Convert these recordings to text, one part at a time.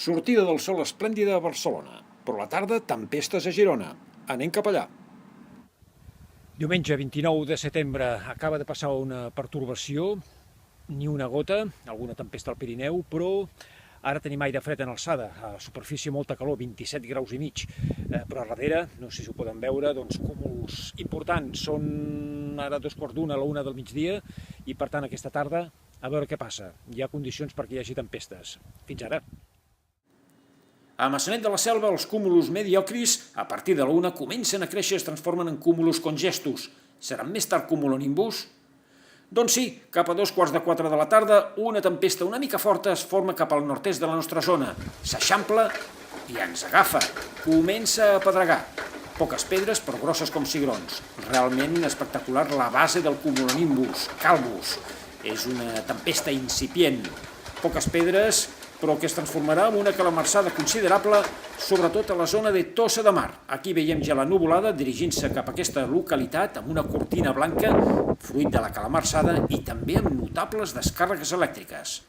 Sortida del sol esplèndida a Barcelona, però a la tarda tempestes a Girona. Anem cap allà. Diumenge 29 de setembre acaba de passar una pertorbació, ni una gota, alguna tempesta al Pirineu, però ara tenim aire fred en alçada, a superfície molta calor, 27 graus i mig, però a darrere, no sé si ho poden veure, doncs cúmuls importants. Són ara 2:15 a la 1 del migdia i per tant aquesta tarda a veure què passa. Hi ha condicions perquè hi hagi tempestes. Fins ara. A Maçanet de la Selva, els cúmuls mediocris, a partir de la 1, comencen a créixer i es transformen en cúmuls congestos. Seran més tard cumulonimbus? Doncs sí, cap a 3:45 de la tarda, una tempesta una mica forta es forma cap al nord-est de la nostra zona. S'eixampla i ens agafa. Comença a pedregar. Poques pedres, però grosses com cigrons. Realment espectacular la base del cumulonimbus, Calvus. És una tempesta incipient. Poques pedres, però que es transformarà en una calamarsada considerable, sobretot a la zona de Tossa de Mar. Aquí veiem ja la nuvolada dirigint-se cap a aquesta localitat amb una cortina blanca, fruit de la calamarsada, i també amb notables descàrregues elèctriques.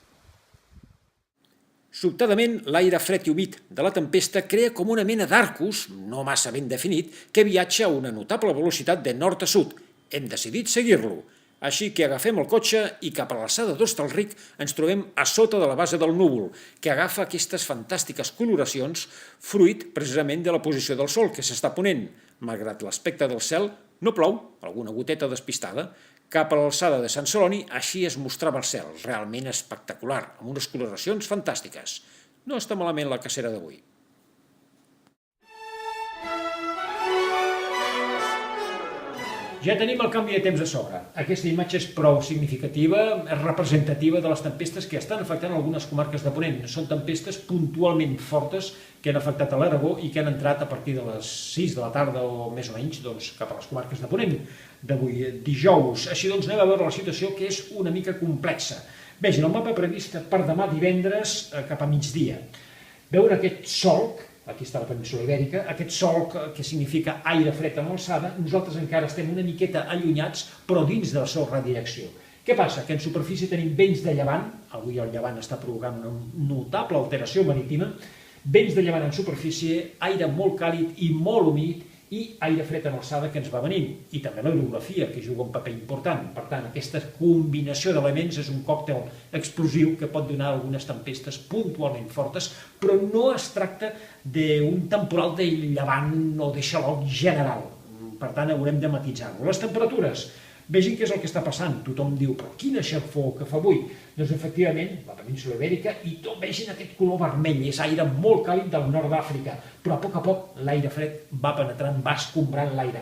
Sobtadament, l'aire fred i humit de la tempesta crea com una mena d'arcus, no massa ben definit, que viatja a una notable velocitat de nord a sud. Hem decidit seguir-lo. Així que agafem el cotxe i cap a l'alçada d'Hostalric ens trobem a sota de la base del núvol, que agafa aquestes fantàstiques coloracions, fruit precisament de la posició del sol que s'està ponent. Malgrat l'aspecte del cel, no plou, alguna goteta despistada. Cap a l'alçada de Sant Celoni, així es mostrava el cel, realment espectacular, amb unes coloracions fantàstiques. No està malament la cacera d'avui. Ja tenim el canvi de temps a sobre. Aquesta imatge és prou significativa, és representativa de les tempestes que estan afectant algunes comarques de Ponent. Són tempestes puntualment fortes que han afectat a l'Aragó i que han entrat a partir de les 6 de la tarda o més o menys cap a les comarques de Ponent d'avui dijous. Així doncs anem a veure la situació, que és una mica complexa. Vegin el mapa previst per demà divendres cap a migdia. Veuen aquest solc, aquí està la península Ibèrica, aquest solc que significa aire fred en alçada. Nosaltres encara estem una miqueta allunyats, però dins de la seva redirecció. Què passa? Que en superfície tenim vents de llevant, avui el llevant està provocant una notable alteració marítima, vents de llevant en superfície, aire molt càlid i molt humit, i aire fred en alçada que ens va venint, i també l'orografia, que juga un paper important. Per tant, aquesta combinació d'elements és un còctel explosiu que pot donar algunes tempestes puntualment fortes, però no es tracta d'un temporal de llevant o de xaloc general. Per tant, haurem de matisar-ho. Les temperatures, vegin què és el que està passant. Tothom diu, però quina xafó que fa avui. Doncs efectivament, la península Ibèrica, i vegin aquest color vermell, és aire molt càlid del nord d'Àfrica, però a poc l'aire fred va penetrant, va escombrant l'aire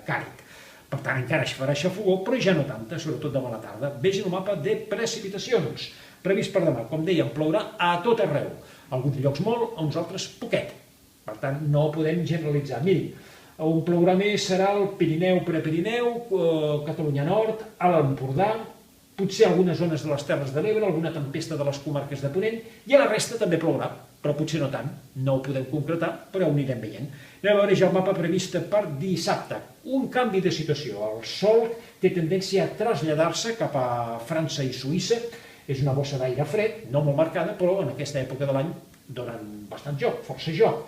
càlid. Per tant, encara es farà xafogó, però ja no tanta, sobretot demà a la tarda. Vegin el mapa de precipitacions. Previst per demà, com dèiem, plourà a tot arreu. Alguns llocs molt, a uns altres poquet. Per tant, no podem generalitzar. Mirin, on plourà més serà el Pirineu, Prepirineu, Catalunya Nord, a l'Empordà, potser algunes zones de les Terres de l'Ebre, alguna tempesta de les comarques de Ponent, i a la resta també plourà, però potser no tant, no ho podem concretar, però ho anirem veient. Anem a veure ja el mapa previst per dissabte. Un canvi de situació. El sol té tendència a traslladar-se cap a França i Suïssa. És una bossa d'aire fred, no molt marcada, però en aquesta època de l'any donen bastant joc, força joc.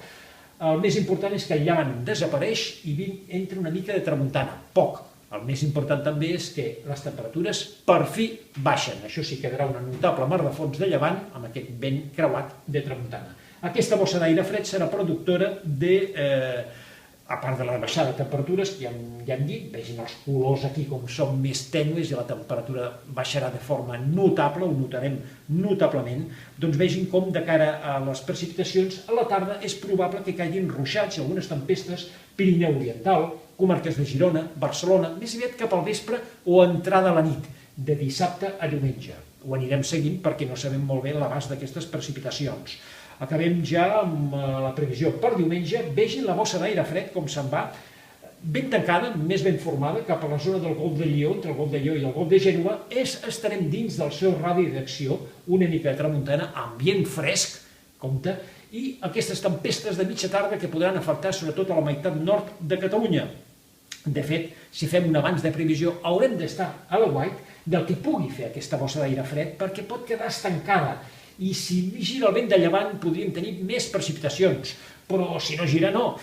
El més important és que el llevant desapareix i entra una mica de tramuntana, poc. El més important també és que les temperatures per fi baixen. Això sí, quedarà una notable mar de fons de llevant amb aquest vent creuat de tramuntana. Aquesta bossa d'aire fred serà productora a part de la baixada de temperatures, que ja hem dit, vegin els colors aquí com són més tènues i la temperatura baixarà de forma notable, ho notarem notablement, doncs vegin com de cara a les precipitacions a la tarda és probable que caiguin ruixats i algunes tempestes, Pirineu Oriental, comarques de Girona, Barcelona, més aviat cap al vespre o entrada a la nit, de dissabte a diumenge. Ho anirem seguint perquè no sabem molt bé l'abast d'aquestes precipitacions. Acabem ja amb la previsió per diumenge. Vegin la bossa d'aire fred com se'n va, ben tancada, més ben formada, cap a la zona del Golf de Lió, entre el Golf de Lió i el Golf de Gènova. Estarem dins del seu radi d'acció, una mica de tramuntana, ambient fresc, compte, i aquestes tempestes de mitja tarda que podran afectar sobretot a la meitat nord de Catalunya. De fet, si fem un avanç de previsió, haurem d'estar a l'aguait del que pugui fer aquesta bossa d'aire fred, perquè pot quedar estancada i si gira el vent de llevant podríem tenir més precipitacions, però si no gira no.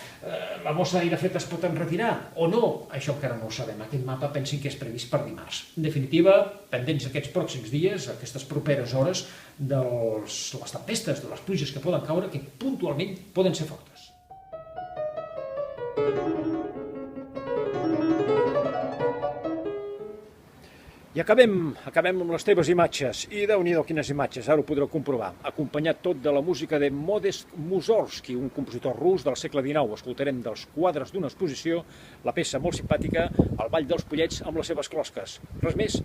La bossa d'aire fred es pot enretirar o no? Això encara no ho sabem. Aquest mapa pensin que és previst per dimarts. En definitiva, pendents aquests pròxims dies, aquestes properes hores, de les tempestes, de les pluges que poden caure, que puntualment poden ser fortes. I acabem amb les teves imatges. I Déu-n'hi-do quines imatges, ara ho podreu comprovar. Acompanyat tot de la música de Modest Mussorgsky, un compositor rus del segle XIX. Escoltarem dels quadres d'una exposició la peça molt simpàtica, El ball dels pollets amb les seves closques. Res més,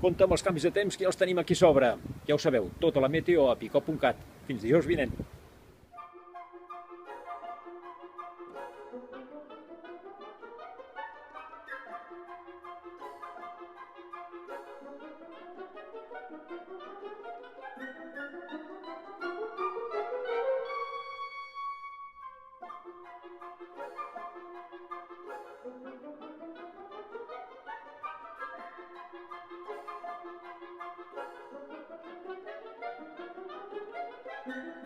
compte amb els canvis de temps que ja els tenim aquí sobre. Ja ho sabeu, tota la meteo a picot.cat. Fins dijous vinent. Thank you.